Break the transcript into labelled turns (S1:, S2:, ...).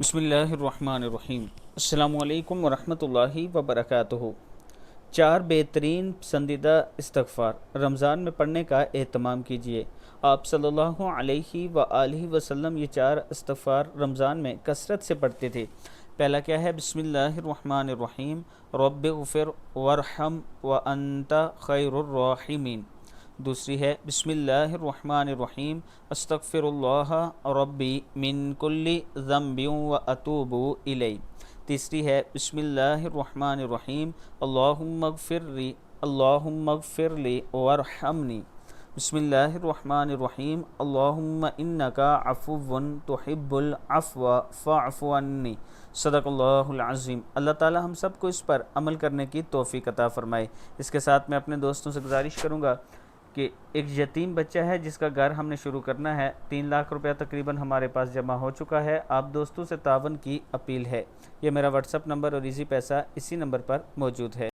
S1: بسم اللہ الرحمن الرحیم۔ السلام علیکم ورحمۃ اللہ وبرکاتہ۔ 4 بہترین پسندیدہ استغفار رمضان میں پڑھنے کا اہتمام کیجیے۔ آپ صلی اللہ علیہ وآلہ وسلم یہ 4 استغفار رمضان میں کثرت سے پڑھتے تھے۔ پہلا کیا ہے؟ بسم اللہ الرحمن الرحیم، رب اغفر وارحم وانت خیر الراحمین۔ دوسری ہے بسم اللہ الرحمن الرحیم، استغفر اللہ ربی من کل ذنب واتوب الیہ۔ تیسری ہے بسم اللہ الرحمن الرحیم، اللہم اغفر لی وارحمنی۔ بسم اللہ الرحمن الرحیم، اللہم انک عفو تحب العفو فاعف عنی۔ صدق اللہ العظیم۔ اللہ تعالی ہم سب کو اس پر عمل کرنے کی توفیق عطا فرمائے۔ اس کے ساتھ میں اپنے دوستوں سے گزارش کروں گا کہ ایک یتیم بچہ ہے جس کا گھر ہم نے شروع کرنا ہے، 3 لاکھ روپیہ تقریباً ہمارے پاس جمع ہو چکا ہے۔ آپ دوستوں سے تعاون کی اپیل ہے۔ یہ میرا واٹس اپ نمبر اور ایزی پیسہ اسی نمبر پر موجود ہے۔